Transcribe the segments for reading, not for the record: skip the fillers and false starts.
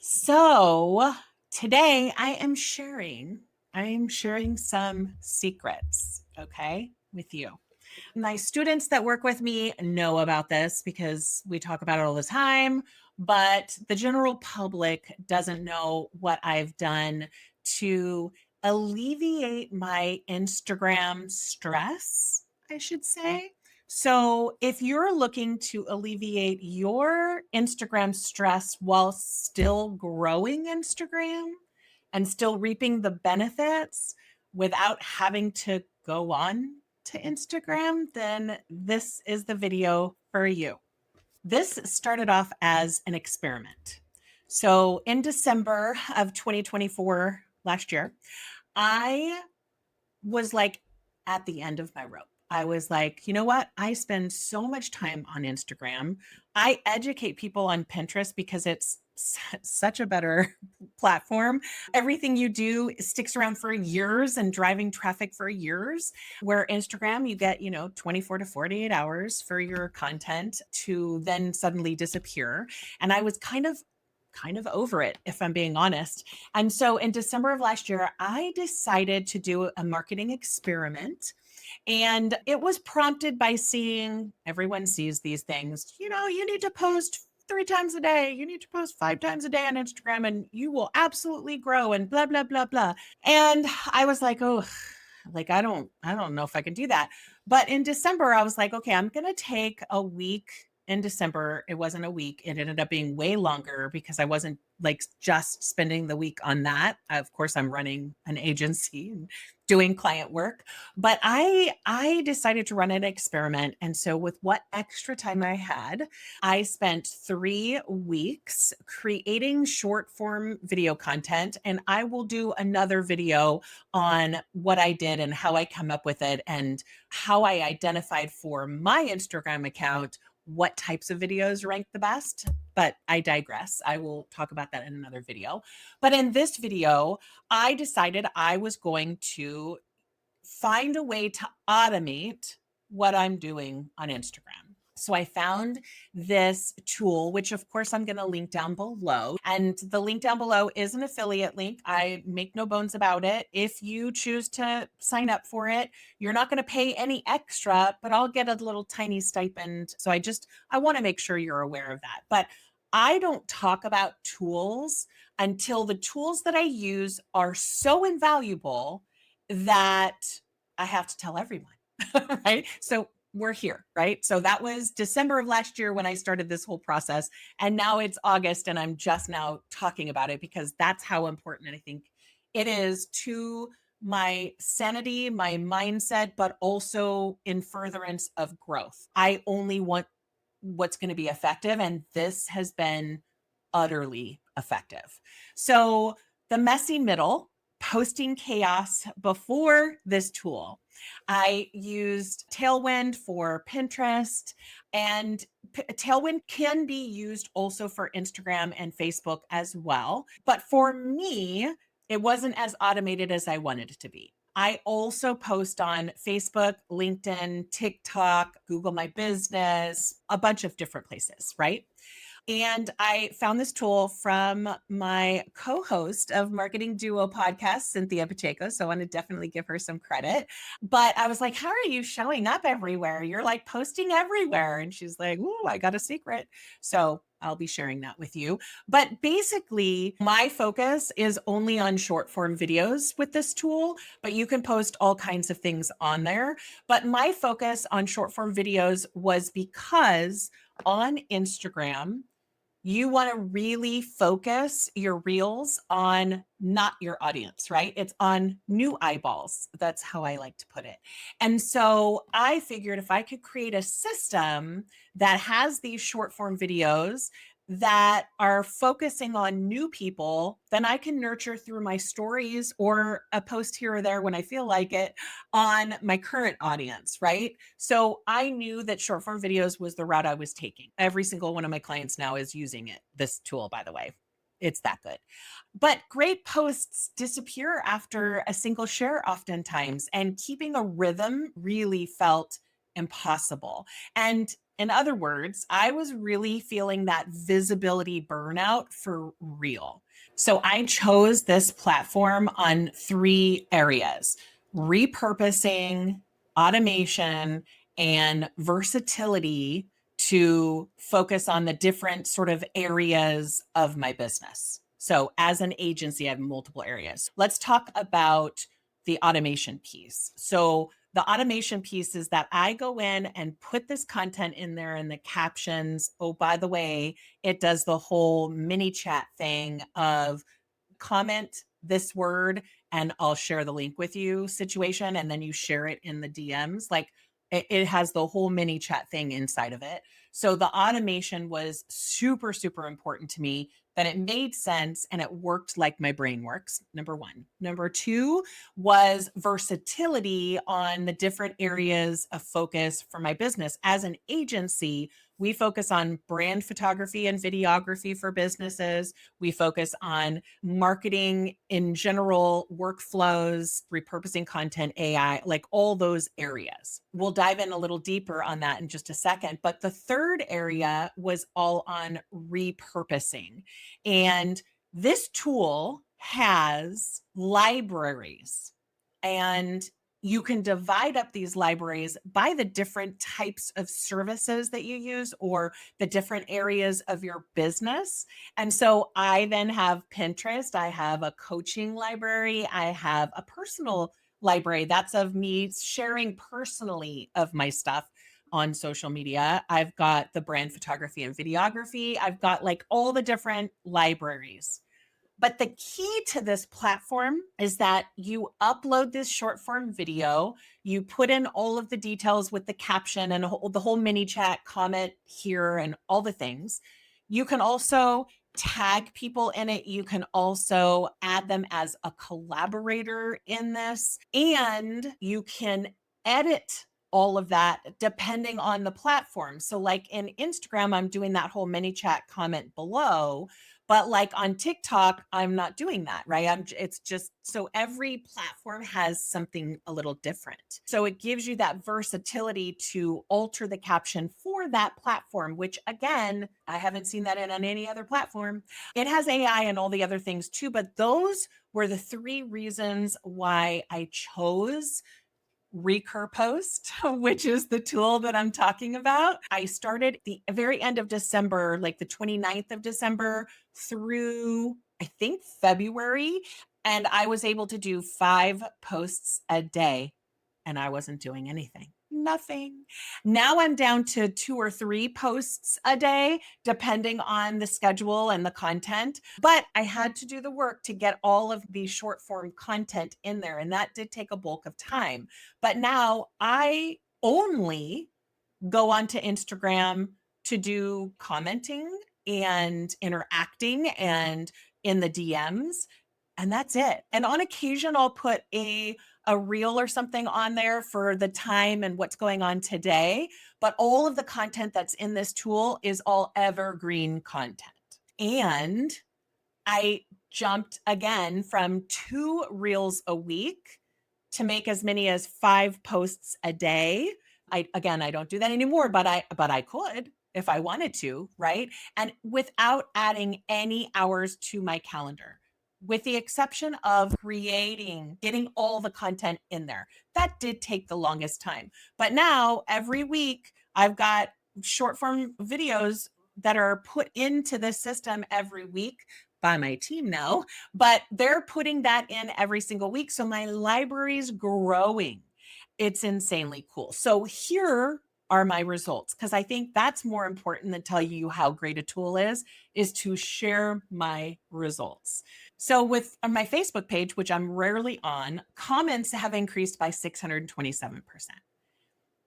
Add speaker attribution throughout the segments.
Speaker 1: So today I am sharing some secrets, okay, with you. My students that work with me know about this because we talk about it all the time, but the general public doesn't know what I've done to alleviate my Instagram stress, I should say. So, if you're looking to alleviate your Instagram stress while still growing Instagram and still reaping the benefits without having to go on to Instagram, then this is the video for you. This started off as an experiment. So in December of 2024, last year, I was like at the end of my rope. I was like, you know what? I spend so much time on Instagram. I educate people on Pinterest because it's such a better platform. Everything you do sticks around for years and driving traffic for years. Where Instagram, you get, 24 to 48 hours for your content to then suddenly disappear. And I was kind of over it, if I'm being honest. And so in December of last year, I decided to do a marketing experiment. And it was prompted by seeing everyone sees these things. You need to post 3 times a day. You need to post 5 times a day on Instagram and you will absolutely grow and blah, blah, blah, blah. And I was like, oh, like I don't know if I can do that. But in December, I was like, okay, I'm gonna take a week in December. It wasn't a week. It ended up being way longer because I wasn't like just spending the week on that. Of course, I'm running an agency and doing client work, but I decided to run an experiment. And so with what extra time I had, I spent 3 weeks creating short form video content. And I will do another video on what I did and how I come up with it and how I identified for my Instagram account what types of videos rank the best. But I digress. I will talk about that in another video. But in this video, I decided I was going to find a way to automate what I'm doing on Instagram. So I found this tool, which of course I'm going to link down below. And the link down below is an affiliate link. I make no bones about it. If you choose to sign up for it, you're not going to pay any extra, but I'll get a little tiny stipend. So I want to make sure you're aware of that. But I don't talk about tools until the tools that I use are so invaluable that I have to tell everyone, right? So we're here, right? So that was December of last year when I started this whole process. And now it's August and I'm just now talking about it because that's how important I think it is to my sanity, my mindset, but also in furtherance of growth. I only want what's going to be effective. And this has been utterly effective. So the messy middle, posting chaos before this tool. I used Tailwind for Pinterest, and Tailwind can be used also for Instagram and Facebook as well. But for me, it wasn't as automated as I wanted it to be. I also post on Facebook, LinkedIn, TikTok, Google My Business, a bunch of different places, right? And I found this tool from my co-host of Marketing Duo podcast, Cynthia Pacheco. So I want to definitely give her some credit. But I was like, how are you showing up everywhere? You're like posting everywhere. And she's like, ooh, I got a secret. So I'll be sharing that with you. But basically, my focus is only on short form videos with this tool, but you can post all kinds of things on there. But my focus on short form videos was because on Instagram, you want to really focus your reels on not your audience, right? It's on new eyeballs. That's how I like to put it. And so I figured if I could create a system that has these short form videos that are focusing on new people, then I can nurture through my stories or a post here or there when I feel like it on my current audience, right? So I knew that short form videos was the route I was taking. Every single one of my clients now is using it, this tool, by the way. It's that good. But great posts disappear after a single share, oftentimes, and keeping a rhythm really felt impossible. And In other words, I was really feeling that visibility burnout for real. So I chose this platform on three areas: repurposing, automation, and versatility to focus on the different sort of areas of my business. So, as an agency, I have multiple areas. Let's talk about the automation piece. So, the automation piece is that I go in and put this content in there in the captions. Oh, by the way, it does the whole mini chat thing of comment this word and I'll share the link with you situation. And then you share it in the DMs. Like it has the whole mini chat thing inside of it. So the automation was super, super important to me, that it made sense and it worked like my brain works. Number one. Number two was versatility on the different areas of focus for my business. As an agency, we focus on brand photography and videography for businesses. We focus on marketing in general, workflows, repurposing content, AI, like all those areas. We'll dive in a little deeper on that in just a second. But the third area was all on repurposing. And this tool has libraries, and you can divide up these libraries by the different types of services that you use or the different areas of your business. And so I then have Pinterest, I have a coaching library, I have a personal library that's of me sharing personally of my stuff on social media. I've got the brand photography and videography. I've got like all the different libraries. But the key to this platform is that you upload this short form video, you put in all of the details with the caption and the whole mini chat, comment here, and all the things. You can also tag people in it. You can also add them as a collaborator in this, and you can edit all of that depending on the platform. So, like in Instagram, I'm doing that whole mini chat comment below. But like on TikTok, I'm not doing that, right? It's just so every platform has something a little different. So it gives you that versatility to alter the caption for that platform, which again, I haven't seen that in on any other platform. It has AI and all the other things too, but those were the three reasons why I chose Recur Post, which is the tool that I'm talking about. I started the very end of December, like the 29th of December through, I think, February. And I was able to do 5 posts a day, and I wasn't doing anything. Nothing. Now I'm down to 2 or 3 posts a day, depending on the schedule and the content. But I had to do the work to get all of the short form content in there. And that did take a bulk of time. But now I only go onto Instagram to do commenting and interacting and in the DMs. And that's it. And on occasion, I'll put a reel or something on there for the time and what's going on today. But all of the content that's in this tool is all evergreen content. And I jumped again from 2 reels a week to make as many as 5 posts a day. I don't do that anymore, but I could if I wanted to, right? And without adding any hours to my calendar, with the exception of getting all the content in there. That did take the longest time. But now every week I've got short form videos that are put into the system every week by my team now, but they're putting that in every single week. So my library's growing. It's insanely cool. So here are my results, because I think that's more important than tell you how great a tool is to share my results. So with on my Facebook page, which I'm rarely on, comments have increased by 627%.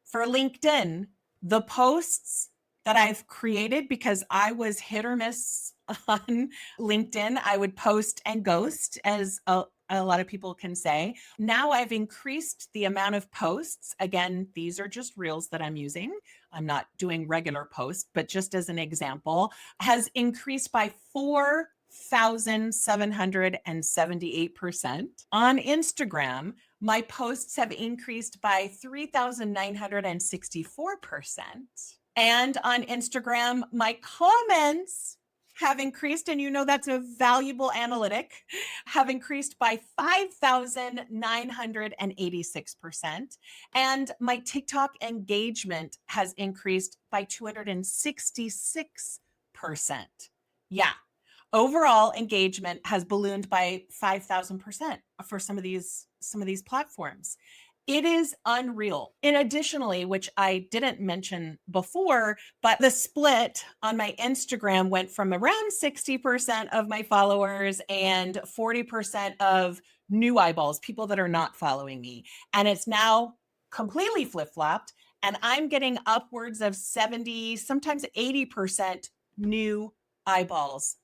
Speaker 1: For LinkedIn, the posts that I've created, because I was hit or miss on LinkedIn, I would post and ghost, as a lot of people can say. Now I've increased the amount of posts. Again, these are just reels that I'm using. I'm not doing regular posts, but just as an example, has increased by 4,778%. On Instagram, my posts have increased by 3,964%. And on Instagram, my comments have increased, and you know that's a valuable analytic, have increased by 5,986%. And my TikTok engagement has increased by 266%. Yeah. Overall engagement has ballooned by 5,000% for some of these platforms. It is unreal. And additionally, which I didn't mention before, but the split on my Instagram went from around 60% of my followers and 40% of new eyeballs, people that are not following me. And it's now completely flip-flopped. And I'm getting upwards of 70, sometimes 80% new eyeballs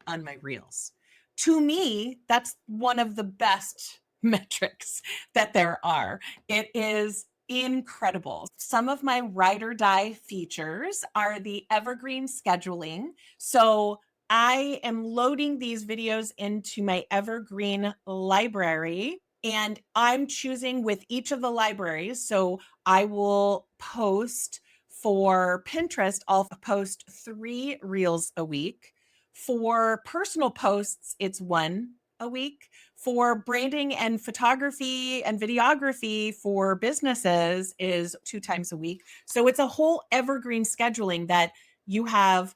Speaker 1: on my reels. To me, that's one of the best metrics that there are. It is incredible. Some of my ride or die features are the evergreen scheduling. So I am loading these videos into my evergreen library, and I'm choosing with each of the libraries. So I will post for Pinterest, I'll post 3 reels a week. For personal posts, it's 1 a week. For branding and photography and videography for businesses is 2 times a week. So it's a whole evergreen scheduling that you have.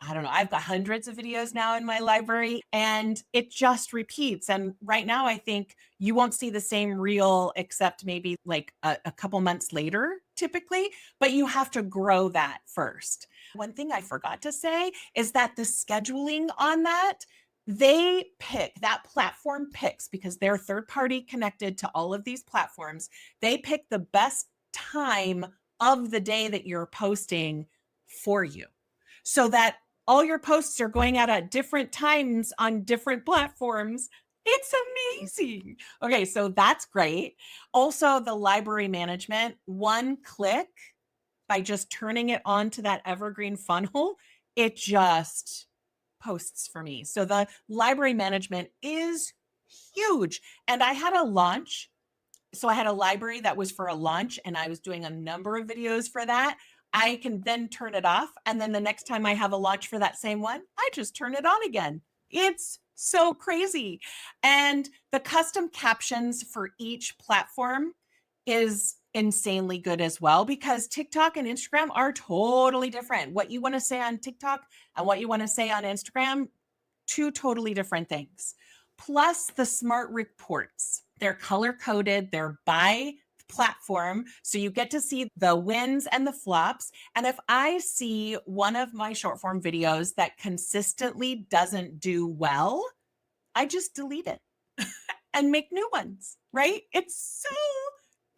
Speaker 1: I don't know, I've got hundreds of videos now in my library, and it just repeats. And right now, I think you won't see the same reel except maybe like a couple months later, typically, but you have to grow that first. One thing I forgot to say is that the scheduling on that, that platform picks, because they're third party connected to all of these platforms, they pick the best time of the day that you're posting for you, so that all your posts are going out at different times on different platforms. It's amazing. Okay, so that's great. Also, the library management, one click by just turning it on to that evergreen funnel, it just posts for me. So the library management is huge. And I had a launch. So I had a library that was for a launch, and I was doing a number of videos for that. I can then turn it off. And then the next time I have a launch for that same one, I just turn it on again. It's so crazy. And the custom captions for each platform is insanely good as well, because TikTok and Instagram are totally different. What you want to say on TikTok and what you want to say on Instagram, 2 totally different things. Plus the smart reports. They're color coded, they're by platform. So you get to see the wins and the flops. And if I see one of my short form videos that consistently doesn't do well, I just delete it and make new ones, right? It's so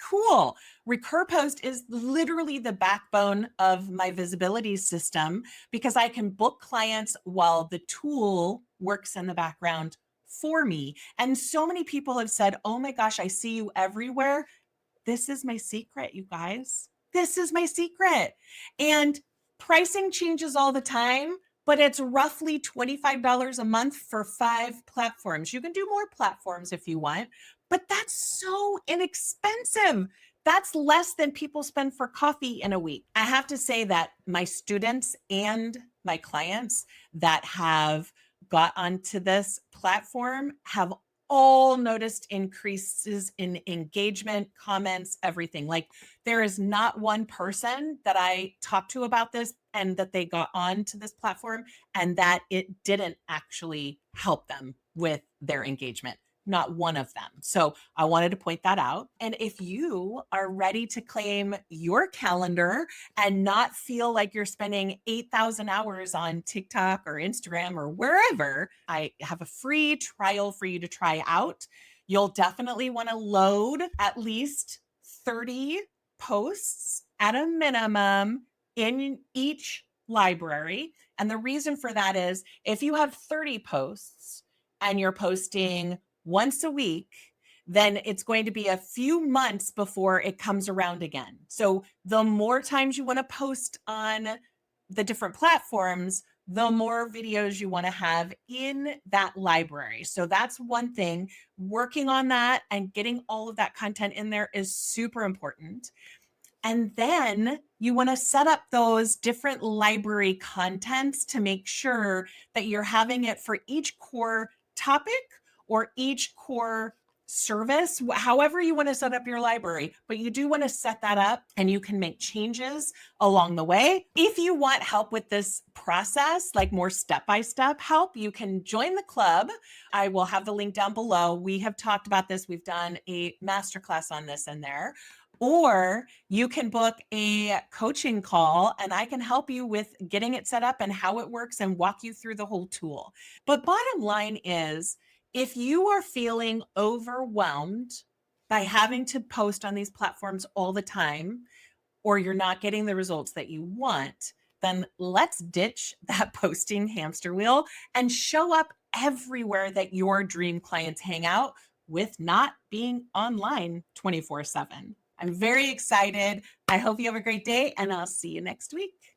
Speaker 1: cool. Recur Post is literally the backbone of my visibility system, because I can book clients while the tool works in the background for me. And so many people have said, oh my gosh, I see you everywhere. This is my secret, you guys. This is my secret. And pricing changes all the time, but it's roughly $25 a month for 5 platforms. You can do more platforms if you want, but that's so inexpensive. That's less than people spend for coffee in a week. I have to say that my students and my clients that have got onto this platform have all noticed increases in engagement, comments, everything. Like, there is not one person that I talked to about this and that they got onto this platform and that it didn't actually help them with their engagement. Not one of them. So I wanted to point that out. And if you are ready to claim your calendar and not feel like you're spending 8,000 hours on TikTok or Instagram or wherever, I have a free trial for you to try out. You'll definitely want to load at least 30 posts at a minimum in each library. And the reason for that is, if you have 30 posts and you're posting once a week, then it's going to be a few months before it comes around again. So the more times you want to post on the different platforms, the more videos you want to have in that library. So that's one thing. Working on that and getting all of that content in there is super important. And then you want to set up those different library contents to make sure that you're having it for each core topic or each core service, however you want to set up your library. But you do want to set that up, and you can make changes along the way. If you want help with this process, like more step-by-step help, you can join the club. I will have the link down below. We have talked about this. We've done a masterclass on this in there. Or you can book a coaching call, and I can help you with getting it set up and how it works and walk you through the whole tool. But bottom line is, if you are feeling overwhelmed by having to post on these platforms all the time, or you're not getting the results that you want, then let's ditch that posting hamster wheel and show up everywhere that your dream clients hang out with not being online 24/7. I'm very excited. I hope you have a great day, and I'll see you next week.